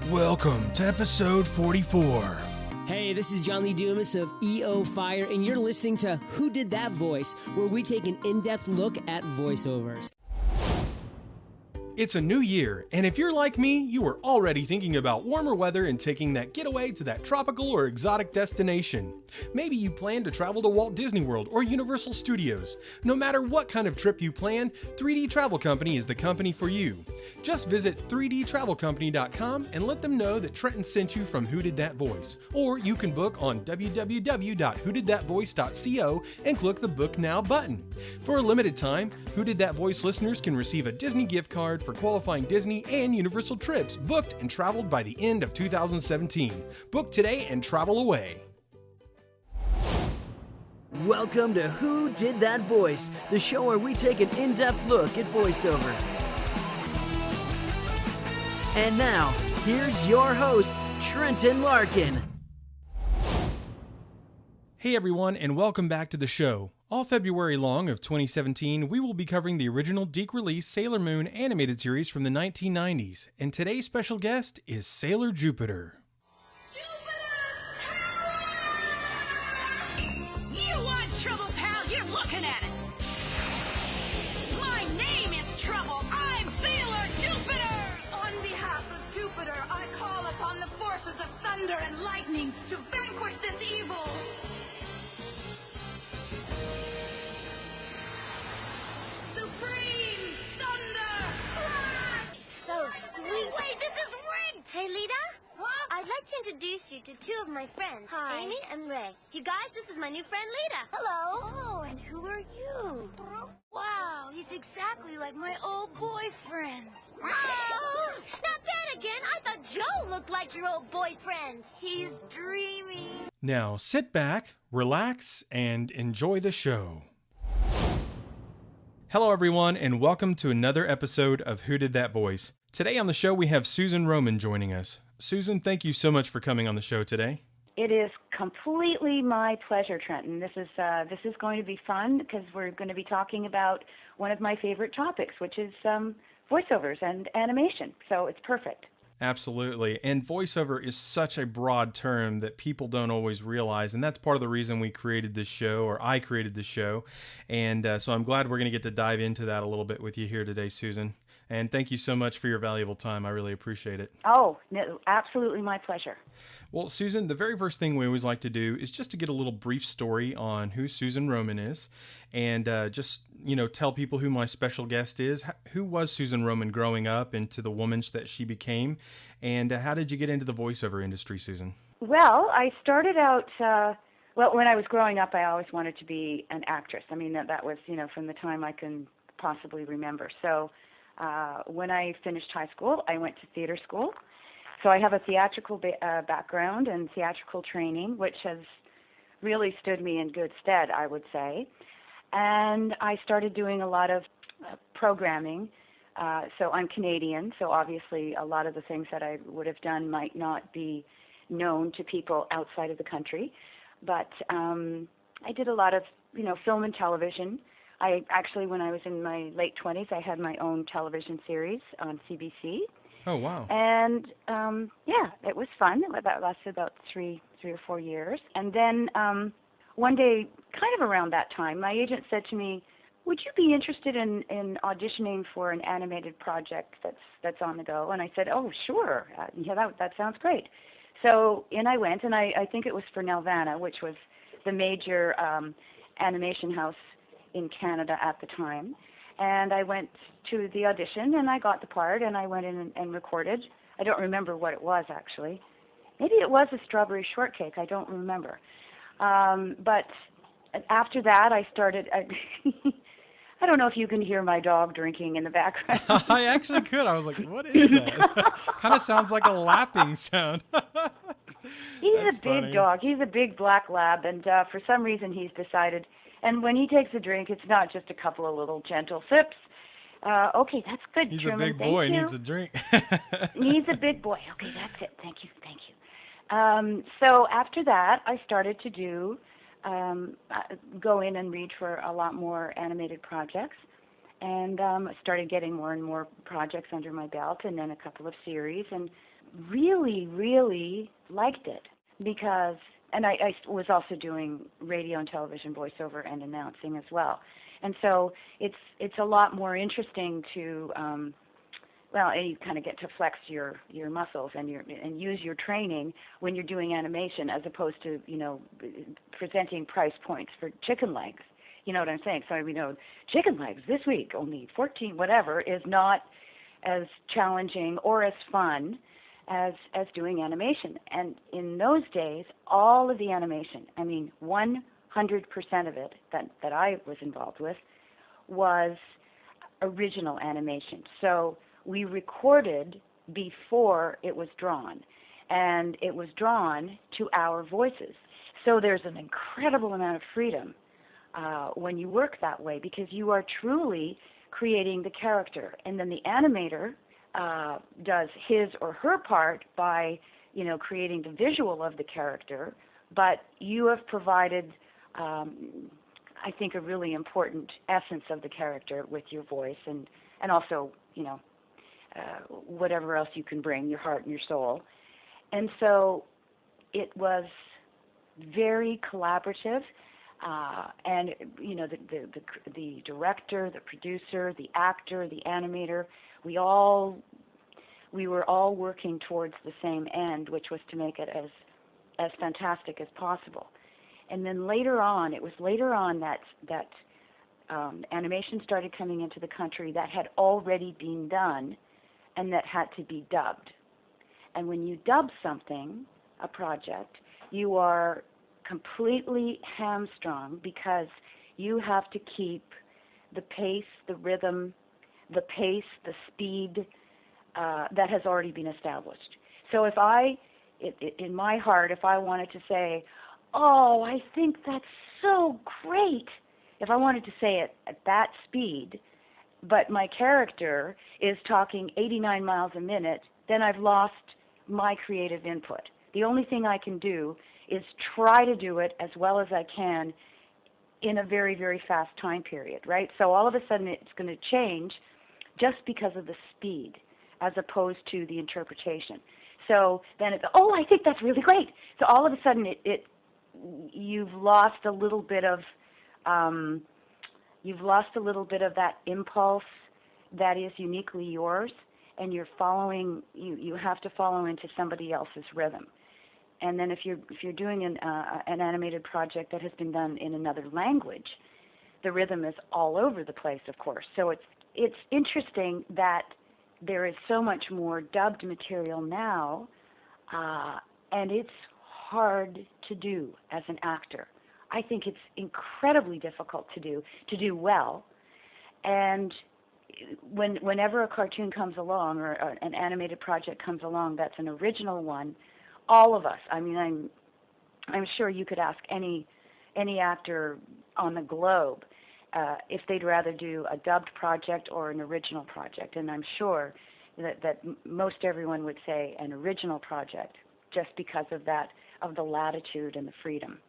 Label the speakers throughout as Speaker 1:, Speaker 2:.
Speaker 1: Welcome to episode 44.
Speaker 2: Hey, this is John Lee Dumas of EO Fire, and you're listening to Who Did That Voice, where we take an in-depth look at voiceovers.
Speaker 1: It's a new year, and if you're like me, you are already thinking about warmer weather and taking that getaway to that tropical or exotic destination. Maybe you plan to travel to Walt Disney World or Universal Studios. No matter what kind of trip you plan, 3D Travel Company is the company for you. Just visit 3dtravelcompany.com and let them know that Trenton sent you from Who Did That Voice. Or you can book on www.whodidthatvoice.co and click the Book Now button. For a limited time, Who Did That Voice listeners can receive a Disney gift card for qualifying Disney and Universal trips booked and traveled by the end of 2017. Book today and travel away.
Speaker 3: Welcome to Who Did That Voice, the show where we take an in-depth look at voiceover. And now, here's your host, Trenton Larkin.
Speaker 1: Hey everyone, and welcome back to the show. All February long of 2017, we will be covering the original Deke release Sailor Moon animated series from the 1990s, and today's special guest is Sailor Jupiter.
Speaker 4: You want trouble, pal? You're looking at it. My name is Trouble. I'm Sailor Jupiter. On behalf of Jupiter, I call upon the forces of thunder and lightning to vanquish this evil. Supreme thunder! Crash!
Speaker 5: So sweet.
Speaker 4: Wait, this is rigged!
Speaker 5: Hey, Lita?
Speaker 4: What?
Speaker 5: I'd like to introduce you to two of my friends,
Speaker 4: Hi.
Speaker 5: Amy and Ray. You guys, this is my new friend, Lita.
Speaker 4: Hello. Oh, and who are you? Wow, he's exactly like my old boyfriend.
Speaker 5: Oh, not that again. I thought Joe looked like your old boyfriend.
Speaker 4: He's dreamy.
Speaker 1: Now sit back, relax, and enjoy the show. Hello everyone, and welcome to another episode of Who Did That Voice. Today on the show we have Susan Roman joining us. Susan, thank you so much for coming on the show today.
Speaker 6: It is completely my pleasure, Trenton. This is going to be fun because we're going to be talking about one of my favorite topics, which is voiceovers and animation. So it's perfect.
Speaker 1: Absolutely. And voiceover is such a broad term that people don't always realize. And that's part of the reason we created this show, or I created this show. And so I'm glad we're going to get to dive into that a little bit with you here today, Susan. And thank you so much for your valuable time. I really appreciate it.
Speaker 6: Oh, no, absolutely my pleasure.
Speaker 1: Well, Susan, the very first thing we always like to do is just to get a little brief story on who Susan Roman is. And just, tell people who my special guest is. Who was Susan Roman growing up into the woman that she became? And how did you get into the voiceover industry, Susan?
Speaker 6: Well, I started out, when I was growing up, I always wanted to be an actress. I mean, that was, from the time I can possibly remember. So when I finished high school, I went to theater school. So I have a theatrical background and theatrical training, which has really stood me in good stead, I would say. And I started doing a lot of programming. So I'm Canadian, so obviously a lot of the things that I would have done might not be known to people outside of the country. But I did a lot of, film and television. I actually, when I was in my late 20s, I had my own television series on CBC.
Speaker 1: Oh, wow.
Speaker 6: And, it was fun. That lasted about three or 4 years. And then one day, kind of around that time, my agent said to me, would you be interested in auditioning for an animated project that's on the go? And I said, oh, sure. That sounds great. So in I went, and I think it was for Nelvana, which was the major animation house in Canada at the time. And I went to the audition, and I got the part, and I went in and recorded. I don't remember what it was, actually. Maybe it was a strawberry shortcake. I don't remember. But after that, I started... I don't know if you can hear my dog drinking in the background.
Speaker 1: I actually could. I was like, what is that? Kind of sounds like a lapping sound.
Speaker 6: He's a big dog. He's a big black lab, and for some reason he's decided... And when he takes a drink, it's not just a couple of little gentle sips. Okay, that's good,
Speaker 1: He's
Speaker 6: Truman.
Speaker 1: a big
Speaker 6: Thank
Speaker 1: boy,
Speaker 6: you.
Speaker 1: needs a drink.
Speaker 6: Needs a big boy. Okay, that's it. Thank you. So after that, I started to do go in and read for a lot more animated projects, and started getting more and more projects under my belt, and then a couple of series, and really, really liked it because, and I was also doing radio and television voiceover and announcing as well, and so it's a lot more interesting to well, you kind of get to flex your muscles and use your training when you're doing animation, as opposed to presenting price points for chicken legs. You know what I'm saying? So chicken legs this week only 14 whatever is not as challenging or as fun as doing animation. And in those days, all of the animation, 100% of it that I was involved with was original animation. So we recorded before it was drawn, and it was drawn to our voices. So there's an incredible amount of freedom when you work that way, because you are truly creating the character, and then the animator does his or her part by creating the visual of the character, but you have provided I think a really important essence of the character with your voice, and also whatever else you can bring, your heart and your soul. And so it was very collaborative, and the director, the producer, the actor, the animator, we were all working towards the same end, which was to make it as fantastic as possible. And then later on that animation started coming into the country that had already been done and that had to be dubbed. And when you dub something, a project, you are completely hamstrung, because you have to keep the pace, the rhythm, the speed that has already been established. So if in my heart, if I wanted to say, oh, I think that's so great, if I wanted to say it at that speed, but my character is talking 89 miles a minute, then I've lost my creative input. The only thing I can do is try to do it as well as I can in a very, very fast time period, right? So all of a sudden it's going to change just because of the speed as opposed to the interpretation. So then it's, oh, I think that's really great. So all of a sudden you've lost a little bit of that impulse that is uniquely yours, and you have to follow into somebody else's rhythm. And then if you're doing an animated project that has been done in another language, the rhythm is all over the place, of course. So it's interesting that there is so much more dubbed material now, and it's hard to do as an actor. I think it's incredibly difficult to do well. And whenever a cartoon comes along, or an animated project comes along that's an original one, all of us, I'm sure you could ask any actor on the globe if they'd rather do a dubbed project or an original project, and I'm sure that most everyone would say an original project, just because of the latitude and the freedom.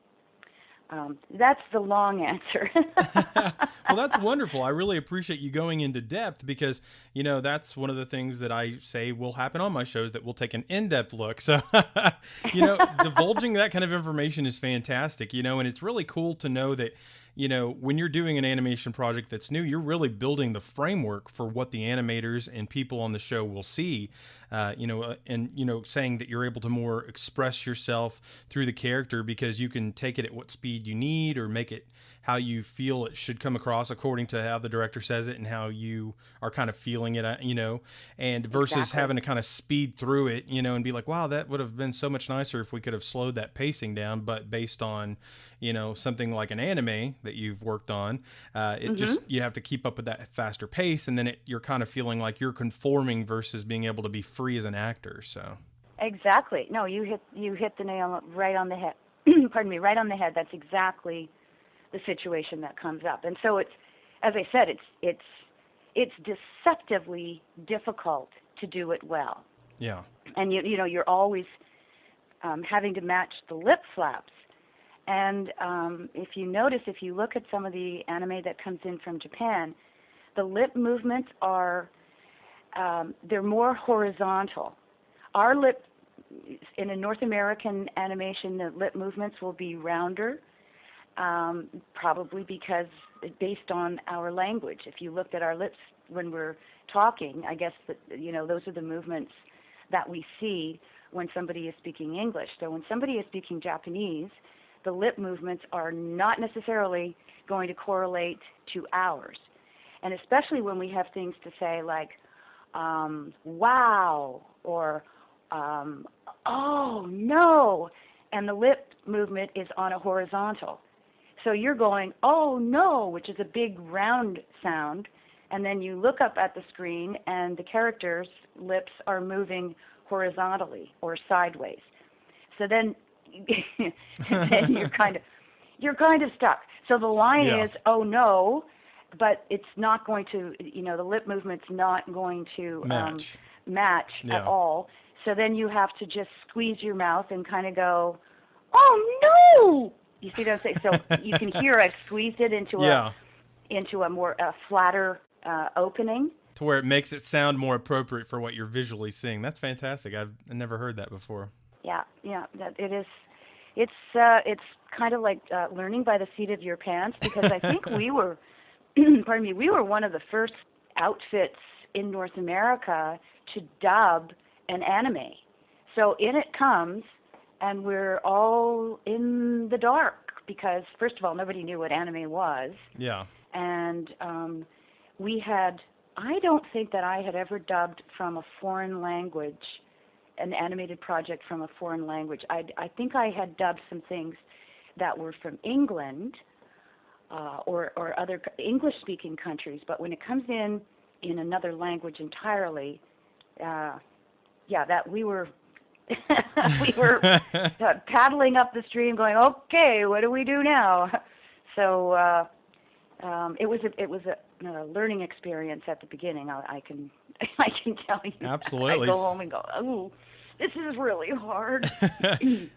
Speaker 6: That's the long answer.
Speaker 1: Well, that's wonderful. I really appreciate you going into depth, because, that's one of the things that I say will happen on my shows, that we'll take an in-depth look. So, divulging that kind of information is fantastic, and it's really cool to know that, when you're doing an animation project that's new, you're really building the framework for what the animators and people on the show will see, saying that you're able to more express yourself through the character, because you can take it at what speed you need, or make it how you feel it should come across according to how the director says it and how you are kind of feeling it, and versus
Speaker 6: Exactly.
Speaker 1: having to kind of speed through it, and be like, wow, that would have been so much nicer if we could have slowed that pacing down. But based on, something like an anime that you've worked on, just, you have to keep up with that faster pace, and then you're kind of feeling like you're conforming versus being able to be free as an actor. So
Speaker 6: exactly. No, you hit the nail right on the head. Pardon me, right on the head. That's exactly the situation that comes up. And so it's, as I said, it's deceptively difficult to do it well.
Speaker 1: Yeah.
Speaker 6: And you're always having to match the lip flaps. And if you look at some of the anime that comes in from Japan, the lip movements are they're more horizontal. Our lip, in a North American animation, the lip movements will be rounder, probably because based on our language. If you looked at our lips when we're talking, I guess that those are the movements that we see when somebody is speaking English. So when somebody is speaking Japanese, the lip movements are not necessarily going to correlate to ours. And especially when we have things to say like, wow, or oh, no, and the lip movement is on a horizontal. So you're going, oh, no, which is a big round sound, and then you look up at the screen and the characters' lips are moving horizontally or sideways. So then, then you're kind of stuck. So the line is, oh, no, but it's not going to, the lip movement's not going to match at all. So then you have to just squeeze your mouth and kind of go, oh, no! You see what I'm saying? So you can hear I've squeezed it into a more flatter opening.
Speaker 1: To where it makes it sound more appropriate for what you're visually seeing. That's fantastic. I've never heard that before.
Speaker 6: Yeah, that it is. It's kind of like learning by the seat of your pants, because I think we were, we were one of the first outfits in North America to dub an anime. So in it comes, and we're all in the dark because, first of all, nobody knew what anime was.
Speaker 1: Yeah.
Speaker 6: And I don't think that I had ever dubbed from a foreign language, an animated project from a foreign language. I think I had dubbed some things that were from England or other English-speaking countries, but when it comes in another language entirely, that we were we were paddling up the stream, going, okay, what do we do now? So it was a learning experience at the beginning. I can tell you.
Speaker 1: Absolutely.
Speaker 6: I go home and go, oh, this is really hard.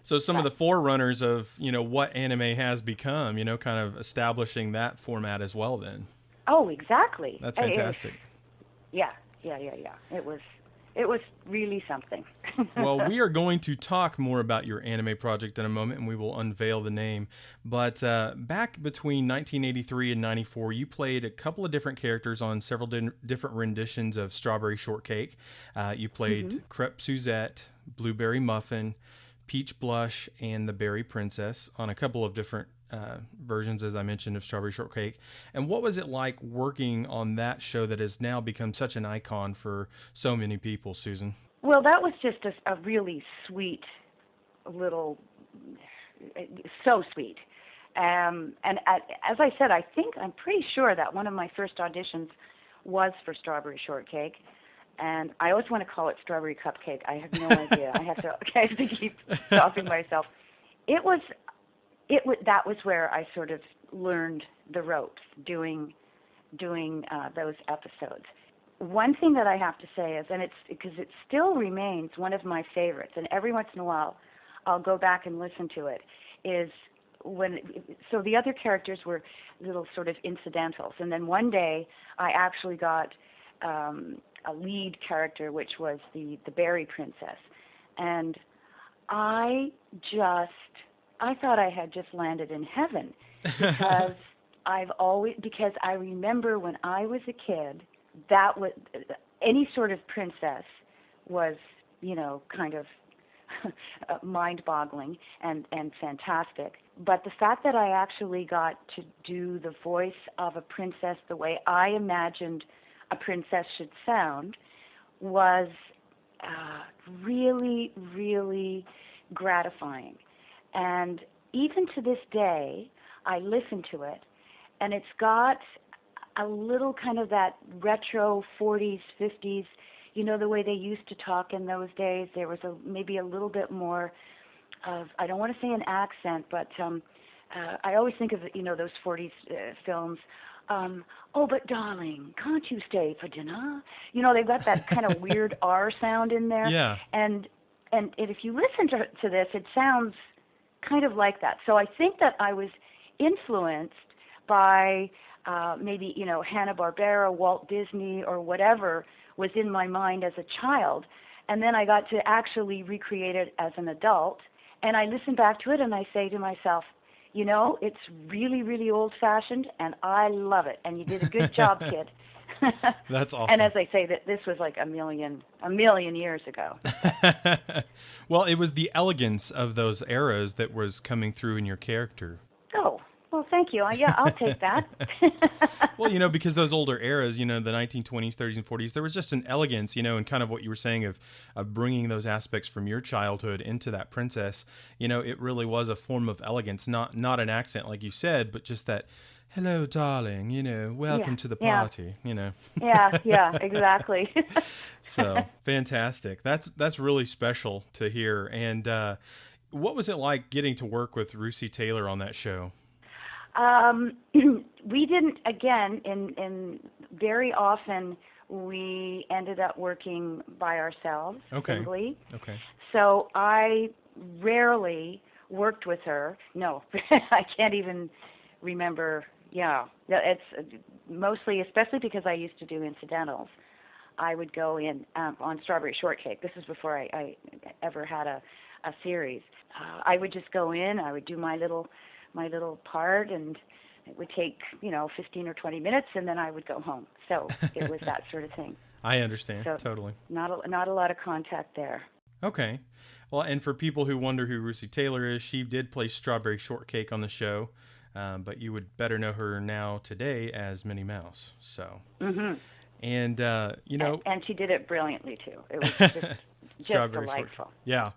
Speaker 1: So some of the forerunners of what anime has become, kind of establishing that format as well. Then.
Speaker 6: Oh, exactly.
Speaker 1: That's fantastic.
Speaker 6: Yeah. It was really something.
Speaker 1: Well, we are going to talk more about your anime project in a moment, and we will unveil the name. But back between 1983 and 94, you played a couple of different characters on several different renditions of Strawberry Shortcake. You played Crepe Suzette, Blueberry Muffin, Peach Blush, and the Berry Princess on a couple of different versions, as I mentioned, of Strawberry Shortcake. And what was it like working on that show that has now become such an icon for so many people, Susan?
Speaker 6: Well, that was just a really sweet little, so sweet. And as I said, I'm pretty sure that one of my first auditions was for Strawberry Shortcake. And I always want to call it Strawberry Cupcake. I have no idea. I have to keep stopping myself. That was where I sort of learned the ropes doing those episodes. One thing that I have to say is, and it's because it still remains one of my favorites, and every once in a while I'll go back and listen to it, is so the other characters were little sort of incidentals, and then one day I actually got a lead character, which was the Berry Princess, and I thought I had just landed in heaven, because because I remember when I was a kid, that was any sort of princess was, kind of mind-boggling and fantastic. But the fact that I actually got to do the voice of a princess the way I imagined a princess should sound was really, really gratifying. And even to this day, I listen to it, and it's got a little kind of that retro 40s, 50s, the way they used to talk in those days. There was maybe a little bit more of, I don't want to say an accent, but I always think of, those 40s films. Oh, but darling, can't you stay for dinner? They've got that kind of weird R sound in there.
Speaker 1: Yeah.
Speaker 6: And if you listen to this, it sounds kind of like that. So I think that I was influenced by maybe, Hanna-Barbera, Walt Disney, or whatever was in my mind as a child. And then I got to actually recreate it as an adult. And I listen back to it and I say to myself, it's really, really old-fashioned, and I love it. And you did a good job, kid.
Speaker 1: That's awesome.
Speaker 6: And as I say, that this was like a million years ago.
Speaker 1: Well, it was the elegance of those eras that was coming through in your character.
Speaker 6: Oh, well, thank you. Yeah, I'll take that.
Speaker 1: Well, because those older eras, the 1920s, 30s, and 40s, there was just an elegance, and kind of what you were saying of bringing those aspects from your childhood into that princess. It really was a form of elegance, not an accent like you said, but just that, hello, darling, welcome to the party,
Speaker 6: Yeah, exactly.
Speaker 1: So fantastic. That's really special to hear. And what was it like getting to work with Russi Taylor on that show?
Speaker 6: We didn't, again, in very often we ended up working by ourselves, singly.
Speaker 1: Okay.
Speaker 6: So I rarely worked with her. No, I can't even remember. Yeah, it's mostly, especially because I used to do incidentals. I would go in on Strawberry Shortcake. This is before I ever had a series. I would just go in. I would do my little part, and it would take 15 or 20 minutes, and then I would go home. So it was that sort of thing.
Speaker 1: I understand,
Speaker 6: so
Speaker 1: totally.
Speaker 6: Not a lot of contact there.
Speaker 1: Okay. Well, and for people who wonder who Russi Taylor is, she did play Strawberry Shortcake on the show, but you would better know her now today as Minnie Mouse. So, and
Speaker 6: and she did it brilliantly too. It was just delightful.
Speaker 1: Yeah.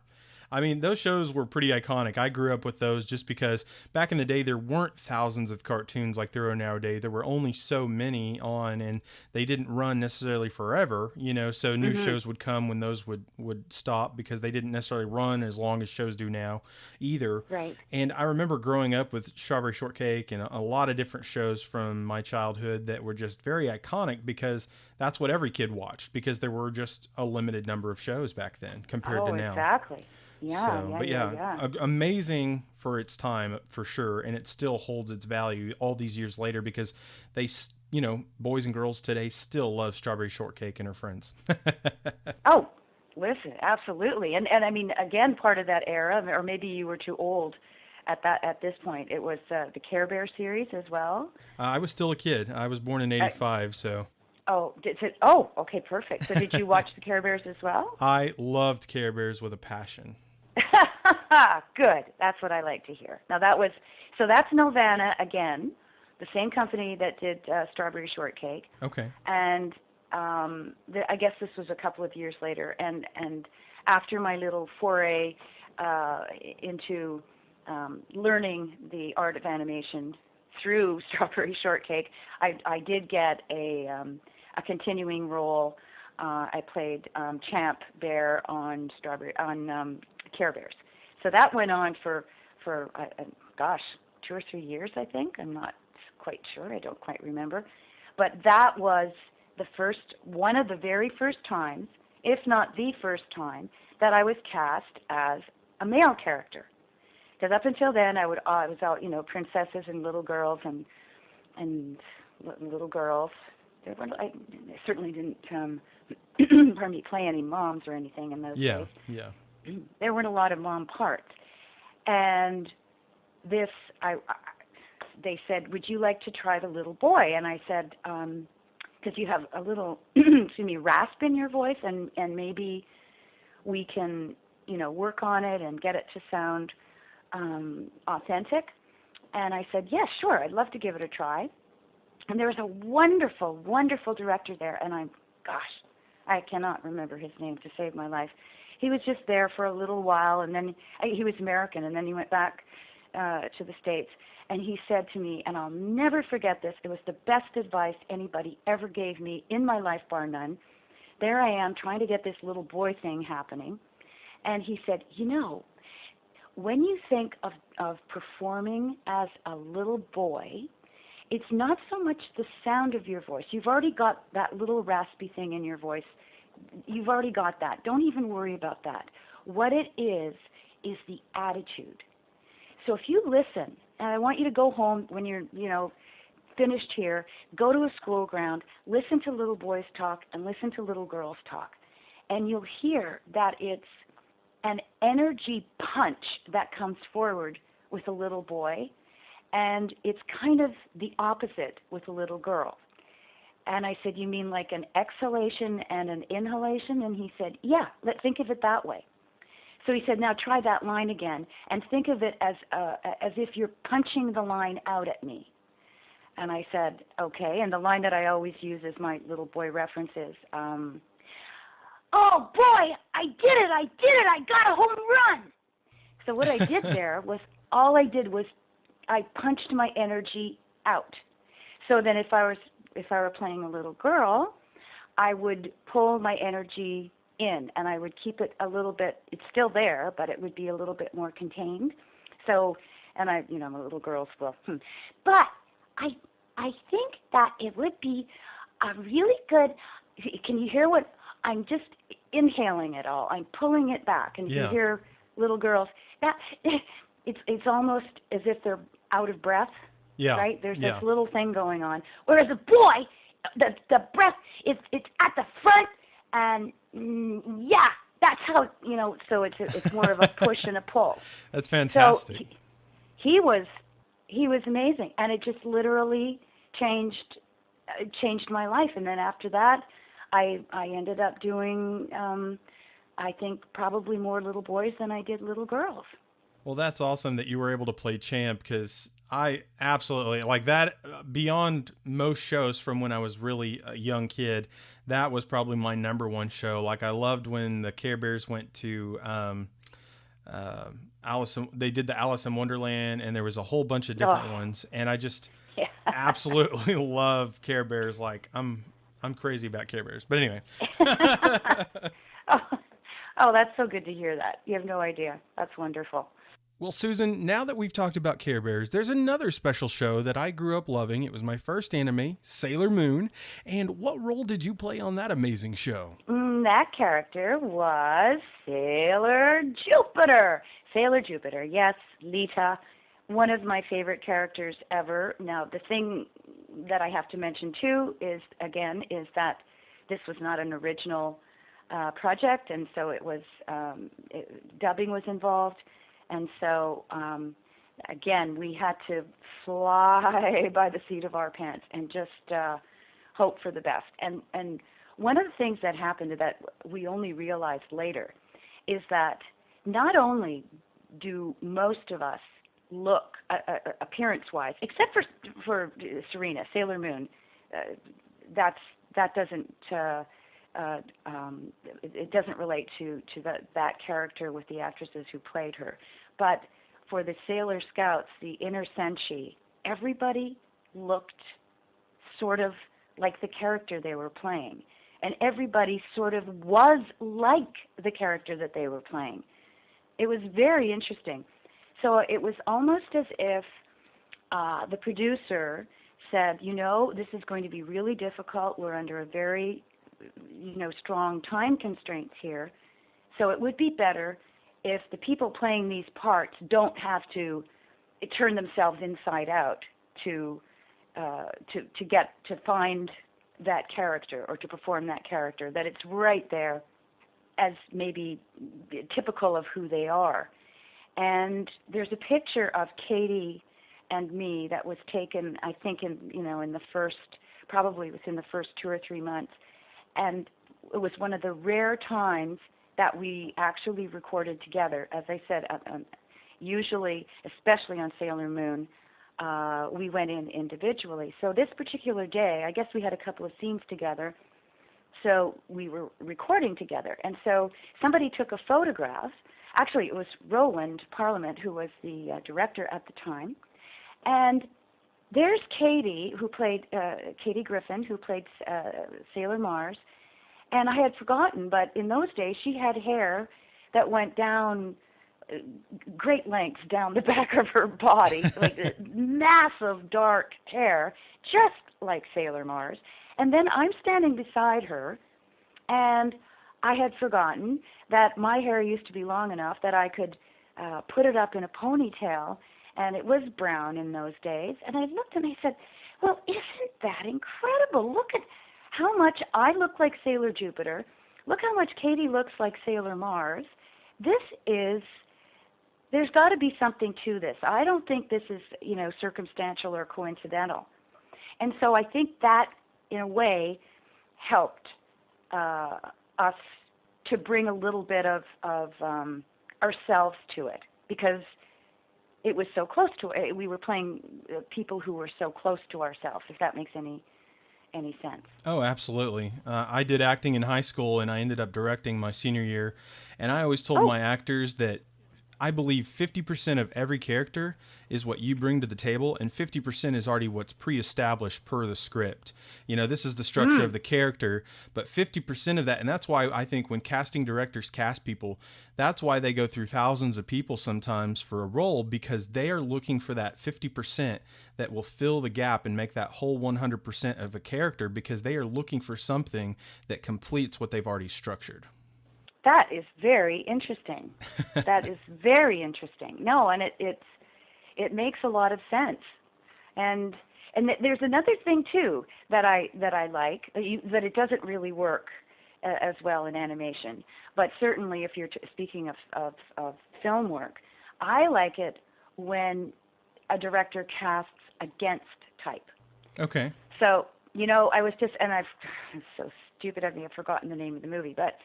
Speaker 1: I mean, those shows were pretty iconic. I grew up with those just because back in the day, there weren't thousands of cartoons like there are nowadays. There were only so many on, and they didn't run necessarily forever, so new shows would come when those would stop because they didn't necessarily run as long as shows do now either.
Speaker 6: Right.
Speaker 1: And I remember growing up with Strawberry Shortcake and a lot of different shows from my childhood that were just very iconic because that's what every kid watched because there were just a limited number of shows back then compared to now.
Speaker 6: Exactly.
Speaker 1: Amazing for its time for sure, and it still holds its value all these years later because they, boys and girls today still love Strawberry Shortcake and her friends.
Speaker 6: Oh, listen, absolutely, and I mean, again, part of that era, or maybe you were too old at this point. It was the Care Bear series as well.
Speaker 1: I was still a kid. I was born in '85, so.
Speaker 6: Oh, okay, perfect. So did you watch the Care Bears as well?
Speaker 1: I loved Care Bears with a passion.
Speaker 6: Good. That's what I like to hear. Now that's Nelvana again, the same company that did Strawberry Shortcake.
Speaker 1: Okay.
Speaker 6: And I guess this was a couple of years later. And after my little foray into learning the art of animation through Strawberry Shortcake, I did get a continuing role. I played Champ Bear on Care Bears. So that went on for 2 or 3 years, I think. I'm not quite sure. I don't quite remember. But that was one of the very first times, if not the first time, that I was cast as a male character. Because up until then, I was out, princesses and little girls and little girls. I certainly didn't, play any moms or anything in those days.
Speaker 1: Yeah.
Speaker 6: There weren't a lot of mom parts. And they said, would you like to try the little boy? And I said, because you have a little, rasp in your voice, and maybe we can, work on it and get it to sound authentic. And I said, yes, sure, I'd love to give it a try. And there was a wonderful, wonderful director there, and I cannot remember his name to save my life. He was just there for a little while, and then he was American, and then he went back to the States. And he said to me, and I'll never forget this, it was the best advice anybody ever gave me in my life, bar none. There I am trying to get this little boy thing happening. And he said, when you think of of performing as a little boy, it's not so much the sound of your voice. You've already got that little raspy thing in your voice. You've already got that. Don't even worry about that. What it is the attitude. So if you listen, and I want you to go home when you're, finished here, go to a school ground, listen to little boys talk and listen to little girls talk, and you'll hear that it's an energy punch that comes forward with a little boy, and it's kind of the opposite with a little girl. And I said, you mean like an exhalation and an inhalation? And he said, yeah, let's think of it that way. So he said, now try that line again and think of it as if you're punching the line out at me. And I said, okay. And the line that I always use as my little boy reference is, oh boy, I did it, I got a home run. So what I did there was, all I did was I punched my energy out. So then if I were playing a little girl, I would pull my energy in, and I would keep it a little bit, it's still there, but it would be a little bit more contained. So, and my little girls will, But I think that it would be a really good, can you hear what, I'm just inhaling it all. I'm pulling it back, and you hear little girls, that it's almost as if they're out of breath, right? There's this little thing going on. Whereas a boy, the breath, it's at the front, and that's how, so it's more of a push and a pull.
Speaker 1: That's fantastic.
Speaker 6: So he was amazing, and it just literally changed my life. And then after that, I ended up doing, I think, probably more little boys than I did little girls.
Speaker 1: Well, that's awesome that you were able to play Champ, because I absolutely like that. Beyond most shows from when I was really a young kid, that was probably my number one show. Like, I loved when the Care Bears went to they did the Alice in Wonderland, and there was a whole bunch of different ones, and I just absolutely love Care Bears. Like, I'm crazy about Care Bears. But anyway.
Speaker 6: Oh, that's so good to hear that. You have no idea. That's wonderful.
Speaker 1: Well, Susan, now that we've talked about Care Bears, there's another special show that I grew up loving. It was my first anime, Sailor Moon. And what role did you play on that amazing show?
Speaker 6: That character was Sailor Jupiter. Sailor Jupiter, yes, Lita, one of my favorite characters ever. Now, the thing that I have to mention, too, is that this was not an original project, and so it was dubbing was involved. And so, again, we had to fly by the seat of our pants and just hope for the best. And one of the things that happened that we only realized later is that not only do most of us look appearance-wise, except for Serena, Sailor Moon, that doesn't it doesn't relate to that character with the actresses who played her. But for the Sailor Scouts, the inner senshi, everybody looked sort of like the character they were playing. And everybody sort of was like the character that they were playing. It was very interesting. So it was almost as if the producer said, this is going to be really difficult. We're under a very strong time constraints here. So it would be better if the people playing these parts don't have to turn themselves inside out to find that character or to perform that character, that it's right there as maybe typical of who they are. And there's a picture of Katie and me that was taken, I think, in the first, probably within the first 2 or 3 months. And it was one of the rare times that we actually recorded together. As I said, usually, especially on Sailor Moon, we went in individually. So this particular day, I guess we had a couple of scenes together, so we were recording together. And so somebody took a photograph. Actually, it was Roland Parliament, who was the director at the time. And there's Katie, who played Katie Griffin, who played Sailor Mars. And I had forgotten, but in those days she had hair that went down great lengths down the back of her body, like massive dark hair, just like Sailor Mars. And then I'm standing beside her, and I had forgotten that my hair used to be long enough that I could put it up in a ponytail, and it was brown in those days. And I looked and I said, well, isn't that incredible? Look at how much I look like Sailor Jupiter. Look how much Katie looks like Sailor Mars. There's got to be something to this. I don't think this is, circumstantial or coincidental. And so I think that, in a way, helped us to bring a little bit of ourselves to it, because it was so close to it. We were playing people who were so close to ourselves, if that makes any sense.
Speaker 1: Oh, absolutely. I did acting in high school, and I ended up directing my senior year. And I always told my actors that I believe 50% of every character is what you bring to the table, and 50% is already what's pre-established per the script. This is the structure of the character, but 50% of that, and that's why I think when casting directors cast people, that's why they go through thousands of people sometimes for a role, because they are looking for that 50% that will fill the gap and make that whole 100% of a character, because they are looking for something that completes what they've already structured.
Speaker 6: That is very interesting. That is very interesting. No, and it makes a lot of sense. And there's another thing too that I like, that it doesn't really work as well in animation. But certainly, if you're speaking of film work, I like it when a director casts against type.
Speaker 1: Okay.
Speaker 6: So I was just, and it's so stupid of me, I've forgotten the name of the movie, but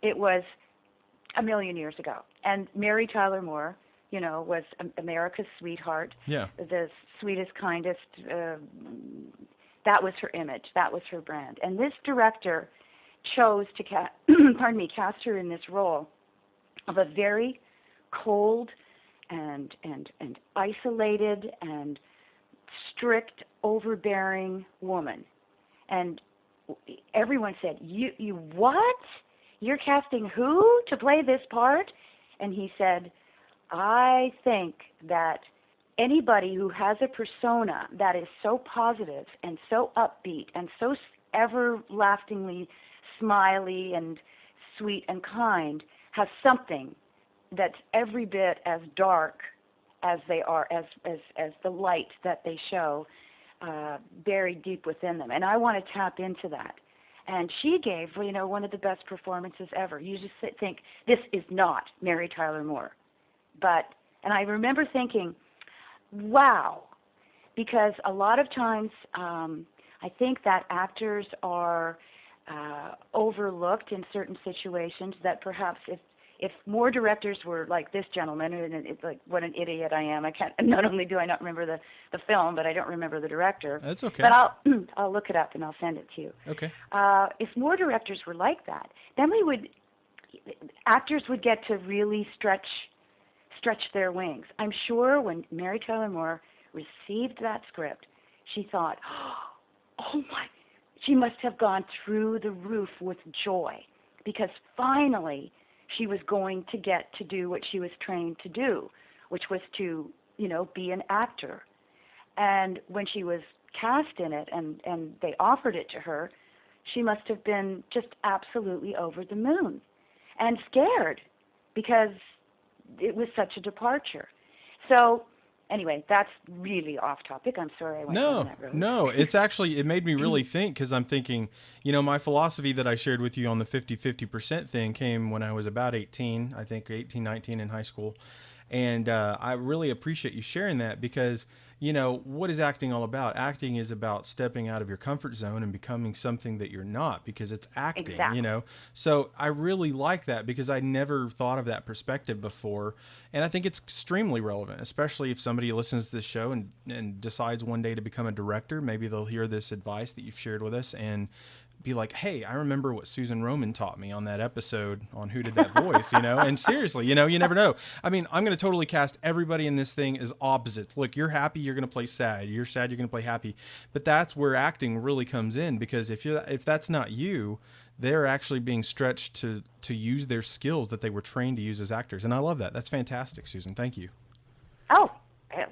Speaker 6: it was a million years ago. And Mary Tyler Moore, was America's sweetheart.
Speaker 1: Yeah.
Speaker 6: The sweetest, kindest. That was her image. That was her brand. And this director chose to cast her in this role of a very cold and isolated and strict, overbearing woman. And everyone said, you what? You're casting who to play this part? And he said, I think that anybody who has a persona that is so positive and so upbeat and so everlastingly smiley and sweet and kind has something that's every bit as dark as they are, as the light that they show buried deep within them. And I want to tap into that. And she gave, one of the best performances ever. You just think, this is not Mary Tyler Moore. And I remember thinking, wow, because a lot of times I think that actors are overlooked in certain situations, that perhaps if more directors were like this gentleman, and it's like, what an idiot I am. Not only do I not remember the film, but I don't remember the director.
Speaker 1: That's okay.
Speaker 6: But I'll look it up and I'll send it to you.
Speaker 1: Okay.
Speaker 6: If more directors were like that, then actors would get to really stretch their wings. I'm sure when Mary Tyler Moore received that script, she thought, oh my, she must have gone through the roof with joy, because finally she was going to get to do what she was trained to do, which was to, be an actor. And when she was cast in it and they offered it to her, she must have been just absolutely over the moon and scared, because it was such a departure. So anyway, that's really off topic. I'm sorry I went down that road.
Speaker 1: No, it made me really think, because I'm thinking, my philosophy that I shared with you on the 50% thing came when I was about 18, I think 18, 19 in high school. And I really appreciate you sharing that, because, what is acting all about? Acting is about stepping out of your comfort zone and becoming something that you're not, because it's acting,
Speaker 6: Exactly.
Speaker 1: So I really like that, because I never thought of that perspective before. And I think it's extremely relevant, especially if somebody listens to this show and decides one day to become a director. Maybe they'll hear this advice that you've shared with us and be like, hey, I remember what Susan Roman taught me on that episode on Who Did That Voice, and seriously, you never know. I mean, I'm going to totally cast everybody in this thing as opposites. Look, you're happy, you're going to play sad. You're sad, you're going to play happy. But that's where acting really comes in, because if that's not you, they're actually being stretched to use their skills that they were trained to use as actors. And I love that. That's fantastic, Susan. Thank you.
Speaker 6: Oh,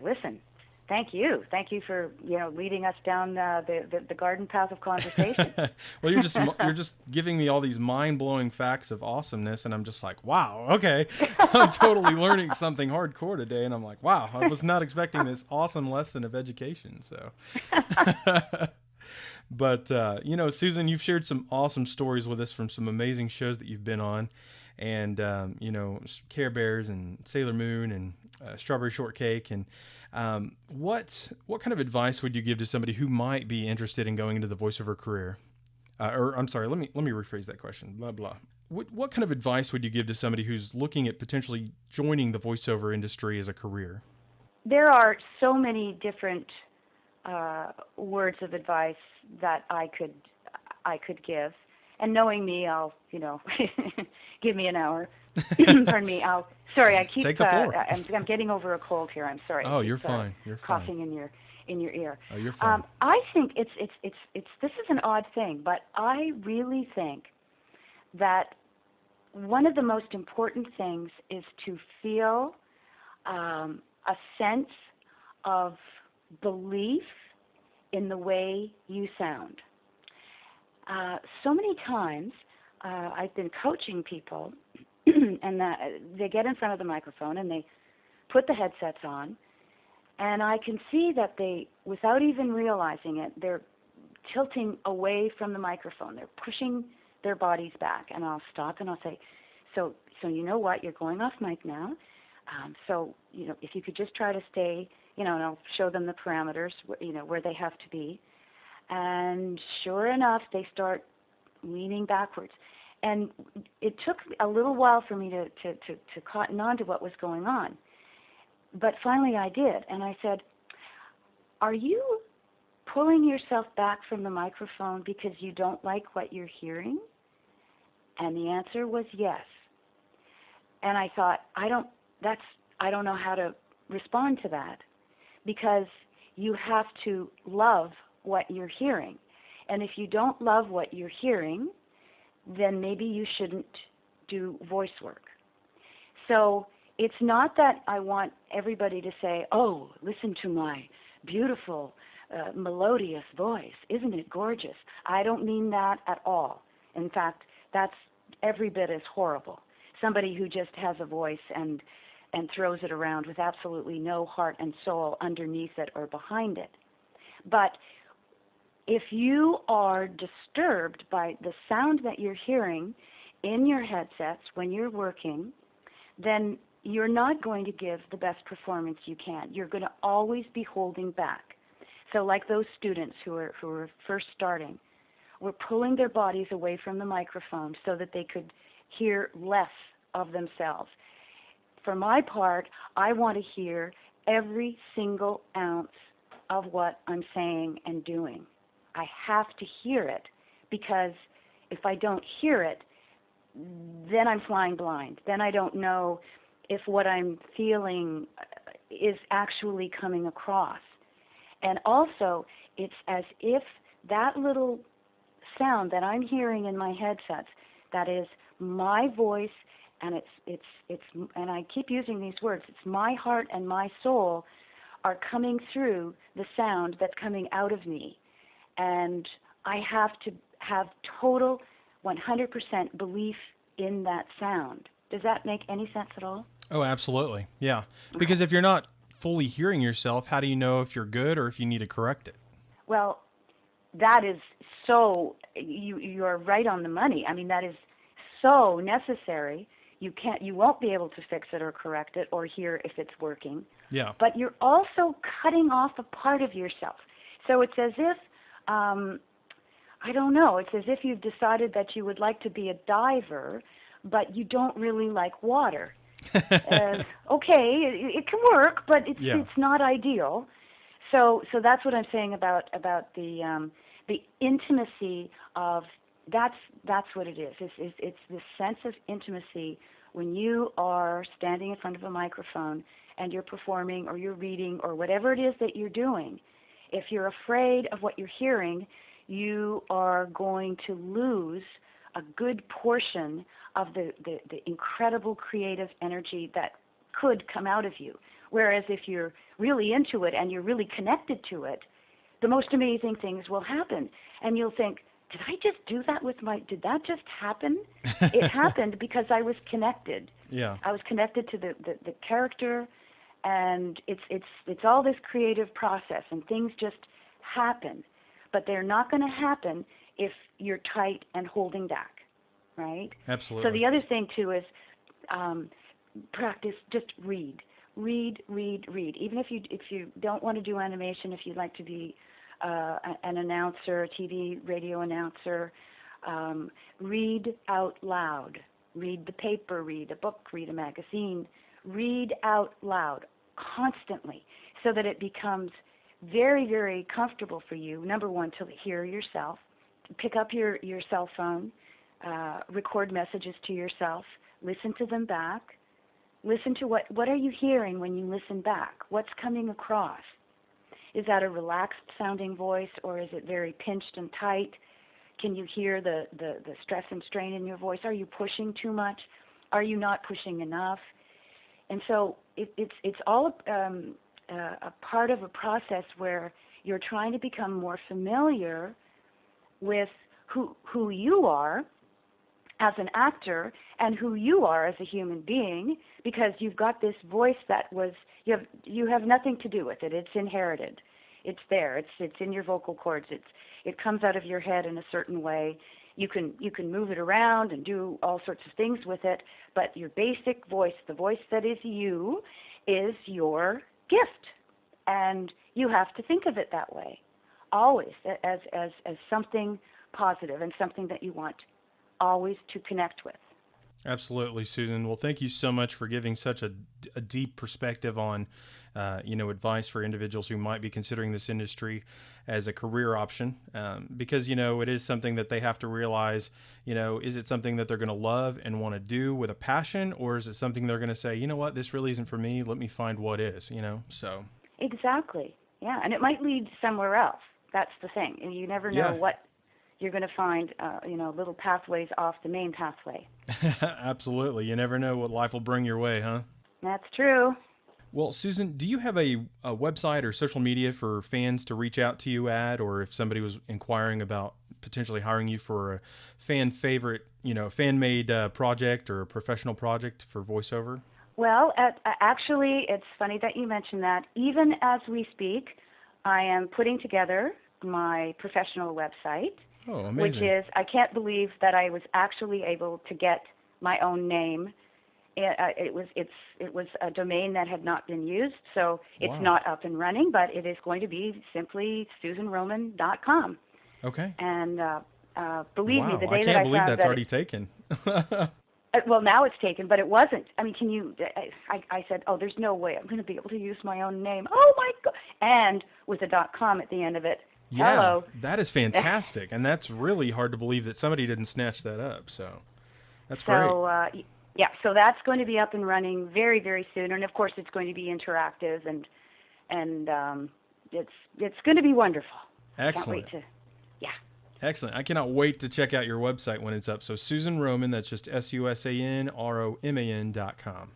Speaker 6: listen. Thank you. Thank you for leading us down the garden path of conversation.
Speaker 1: Well, you're just giving me all these mind-blowing facts of awesomeness, and I'm just like, wow, okay, I'm totally learning something hardcore today, and I'm like, wow, I was not expecting this awesome lesson of education. So, but Susan, you've shared some awesome stories with us from some amazing shows that you've been on, and Care Bears and Sailor Moon and Strawberry Shortcake and. What kind of advice would you give to somebody who might be interested in going into the voiceover career? I'm sorry, let me rephrase that question. Blah blah. What kind of advice would you give to somebody who's looking at potentially joining the voiceover industry as a career?
Speaker 6: There are so many different words of advice that I could give, and knowing me, I'll give me an hour. Pardon me. Sorry, I keep.
Speaker 1: Take the floor.
Speaker 6: I'm getting over a cold here. I'm sorry.
Speaker 1: Oh, you're fine. You're fine.
Speaker 6: Coughing in your ear.
Speaker 1: Oh, you're fine.
Speaker 6: I think it's this is an odd thing, but I really think that one of the most important things is to feel a sense of belief in the way you sound. So many times, I've been coaching people. And they get in front of the microphone and they put the headsets on, and I can see that they, without even realizing it, they're tilting away from the microphone. They're pushing their bodies back, and I'll stop and I'll say, so you know what, you're going off mic now, so if you could just try to stay, and I'll show them the parameters, where they have to be, and sure enough, they start leaning backwards. And it took a little while for me to cotton on to what was going on. But finally I did. And I said, are you pulling yourself back from the microphone because you don't like what you're hearing? And the answer was yes. And I thought, I don't know how to respond to that, because you have to love what you're hearing. And if you don't love what you're hearing, then maybe you shouldn't do voice work. So it's not that I want everybody to say, oh, listen to my beautiful, melodious voice. Isn't it gorgeous? I don't mean that at all. In fact, that's every bit as horrible. Somebody who just has a voice and throws it around with absolutely no heart and soul underneath it or behind it. But if you are disturbed by the sound that you're hearing in your headsets when you're working, then you're not going to give the best performance you can. You're going to always be holding back. So like those students who are first starting, were pulling their bodies away from the microphone so that they could hear less of themselves. For my part, I want to hear every single ounce of what I'm saying and doing. I have to hear it, because if I don't hear it, then I'm flying blind. Then I don't know if what I'm feeling is actually coming across. And also, it's as if that little sound that I'm hearing in my headsets, that is my voice, and it's and I keep using these words, it's my heart and my soul are coming through the sound that's coming out of me. And I have to have total 100% belief in that sound. Does that make any sense at all?
Speaker 1: Oh, absolutely. Yeah. Because if you're not fully hearing yourself, how do you know if you're good or if you need to correct it?
Speaker 6: Well, that is so, you're right on the money. I mean, that is so necessary. You won't be able to fix it or correct it or hear if it's working.
Speaker 1: Yeah.
Speaker 6: But you're also cutting off a part of yourself. So it's as if, I don't know, it's as if you've decided that you would like to be a diver, but you don't really like water. Okay, it can work, but it's not ideal. So that's what I'm saying about the intimacy of that's what it is. It's this sense of intimacy when you are standing in front of a microphone and you're performing or you're reading or whatever it is that you're doing. If you're afraid of what you're hearing, you are going to lose a good portion of the incredible creative energy that could come out of you. Whereas if you're really into it and you're really connected to it, the most amazing things will happen. And you'll think, did I just do that did that just happen? It happened because I was connected.
Speaker 1: Yeah.
Speaker 6: I was connected to the character, and it's all this creative process, and things just happen. But they're not going to happen if you're tight and holding back, right?
Speaker 1: Absolutely.
Speaker 6: So the other thing, too, is practice, just read. Read. Even if you don't want to do animation, if you'd like to be an announcer, a TV, radio announcer, read out loud. Read the paper, read a book, read a magazine. Read out loud constantly so that it becomes very, very comfortable for you, number one, to hear yourself. Pick up your cell phone, record messages to yourself, listen to them back. Listen to what are you hearing when you listen back? What's coming across? Is that a relaxed sounding voice, or is it very pinched and tight? Can you hear the stress and strain in your voice? Are you pushing too much? Are you not pushing enough? And so it's all a part of a process where you're trying to become more familiar with who you are as an actor and who you are as a human being, because you've got this voice that you have nothing to do with it. It's inherited. It's there. It's in your vocal cords. It comes out of your head in a certain way. You can move it around and do all sorts of things with it, but your basic voice, the voice that is you, is your gift. And you have to think of it that way, always as something positive and something that you want always to connect with.
Speaker 1: Absolutely, Susan. Well, thank you so much for giving such a deep perspective on, advice for individuals who might be considering this industry as a career option, because, it is something that they have to realize, is it something that they're going to love and want to do with a passion, or is it something they're going to say, you know what, this really isn't for me, let me find what is, so.
Speaker 6: Exactly, yeah, and it might lead somewhere else. That's the thing, and you never know what you're going to find, little pathways off the main pathway.
Speaker 1: Absolutely. You never know what life will bring your way, huh?
Speaker 6: That's true.
Speaker 1: Well, Susan, do you have a website or social media for fans to reach out to you at, or if somebody was inquiring about potentially hiring you for a fan favorite, fan-made project or a professional project for voiceover?
Speaker 6: Well, actually, it's funny that you mentioned that. Even as we speak, I am putting together my professional website.
Speaker 1: Oh, amazing.
Speaker 6: Which is, I can't believe that I was actually able to get my own name. It was a domain that had not been used, so it's not up and running, but it is going to be simply SusanRoman.com.
Speaker 1: Okay.
Speaker 6: And believe me, the day
Speaker 1: I
Speaker 6: that I
Speaker 1: can't believe
Speaker 6: found
Speaker 1: that's already taken.
Speaker 6: well, now it's taken, but it wasn't. I mean, I said, oh, there's no way I'm going to be able to use my own name. Oh, my God. And with a .com at the end of it.
Speaker 1: Yeah,
Speaker 6: hello.
Speaker 1: That is fantastic, and that's really hard to believe that somebody didn't snatch that up. So that's great.
Speaker 6: So that's going to be up and running very, very soon, and of course it's going to be interactive, and it's going to be wonderful.
Speaker 1: Excellent.
Speaker 6: Can't wait to,
Speaker 1: Excellent. I cannot wait to check out your website when it's up. So Susan Roman, that's just SusanRoman.com.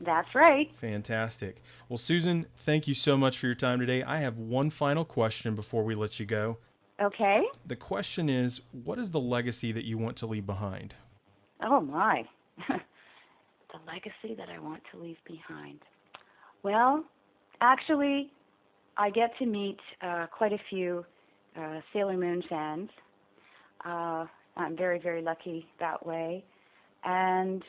Speaker 6: That's right.
Speaker 1: Fantastic. Well, Susan, thank you so much for your time today. I have one final question before we let you go.
Speaker 6: Okay.
Speaker 1: The question is, what is the legacy that you want to leave behind?
Speaker 6: Oh, my. The legacy that I want to leave behind. Well, actually, I get to meet quite a few Sailor Moon fans. I'm very, very lucky that way. And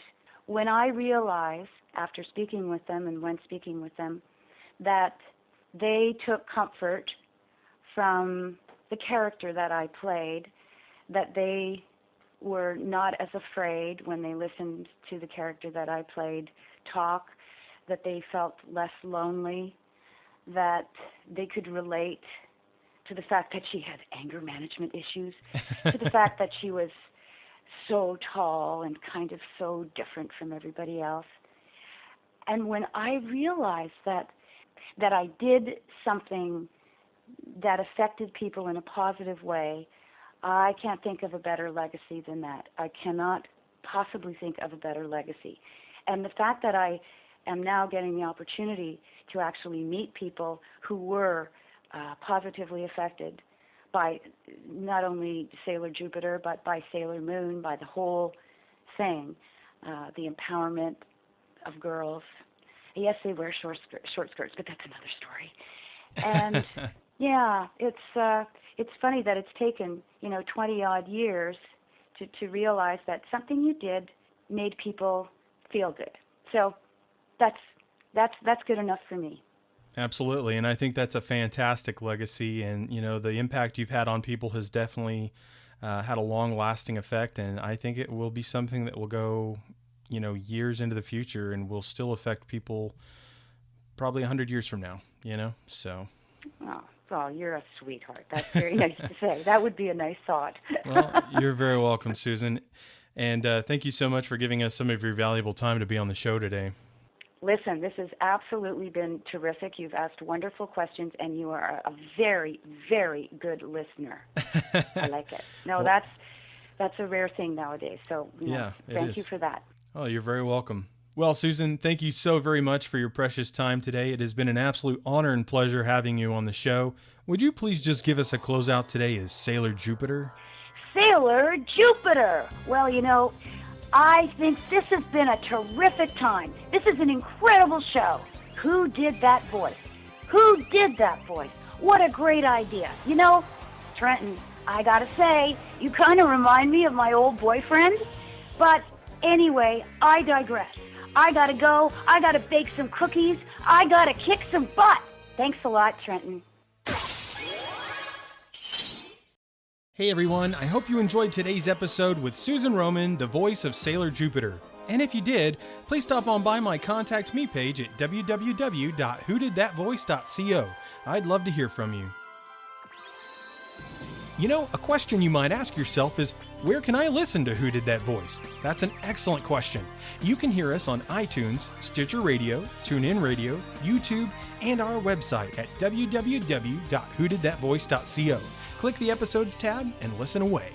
Speaker 6: when I realized, after speaking with them and when speaking with them, that they took comfort from the character that I played, that they were not as afraid when they listened to the character that I played talk, that they felt less lonely, that they could relate to the fact that she had anger management issues, to the fact that she was so tall and kind of so different from everybody else. And when I realized that I did something that affected people in a positive way, I can't think of a better legacy than that. I cannot possibly think of a better legacy. And the fact that I am now getting the opportunity to actually meet people who were positively affected by not only Sailor Jupiter, but by Sailor Moon, by the whole thing, the empowerment of girls. Yes, they wear short skirts, but that's another story. And yeah, it's funny that it's taken 20-odd years to realize that something you did made people feel good. So that's good enough for me.
Speaker 1: Absolutely. And I think that's a fantastic legacy. And, the impact you've had on people has definitely had a long lasting effect. And I think it will be something that will go, years into the future and will still affect people probably 100 years from now, so.
Speaker 6: Oh, well, you're a sweetheart. That's very nice to say. That would be a nice thought.
Speaker 1: Well, you're very welcome, Susan. And thank you so much for giving us some of your valuable time to be on the show today. Listen,
Speaker 6: this has absolutely been terrific. You've asked wonderful questions, and you are a very, very good listener. I like it. No, well, that's a rare thing nowadays. So, thank you for that.
Speaker 1: Oh, you're very welcome. Well, Susan, thank you so very much for your precious time today. It has been an absolute honor and pleasure having you on the show. Would you please just give us a closeout today as Sailor Jupiter?
Speaker 6: Sailor Jupiter! Well, I think this has been a terrific time. This is an incredible show. Who did that voice? Who did that voice? What a great idea. Trenton, I gotta say, you kind of remind me of my old boyfriend. But anyway, I digress. I gotta go. I gotta bake some cookies. I gotta kick some butt. Thanks a lot, Trenton.
Speaker 1: Hey everyone, I hope you enjoyed today's episode with Susan Roman, the voice of Sailor Jupiter. And if you did, please stop on by my Contact Me page at www.whodidthatvoice.co. I'd love to hear from you. A question you might ask yourself is, where can I listen to Who Did That Voice? That's an excellent question. You can hear us on iTunes, Stitcher Radio, TuneIn Radio, YouTube, and our website at www.whodidthatvoice.co. Click the Episodes tab and listen away.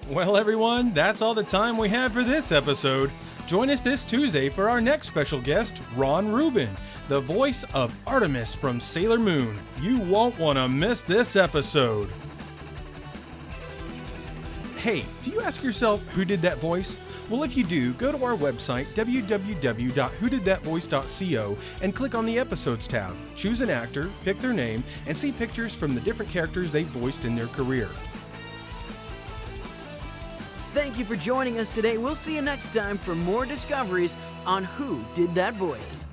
Speaker 1: Well, everyone, that's all the time we have for this episode. Join us this Tuesday for our next special guest, Ron Rubin, the voice of Artemis from Sailor Moon. You won't want to miss this episode. Hey, do you ask yourself who did that voice? Well, if you do, go to our website, www.whodidthatvoice.co, and click on the Episodes tab. Choose an actor, pick their name, and see pictures from the different characters they voiced in their career.
Speaker 3: Thank you for joining us today. We'll see you next time for more discoveries on Who Did That Voice.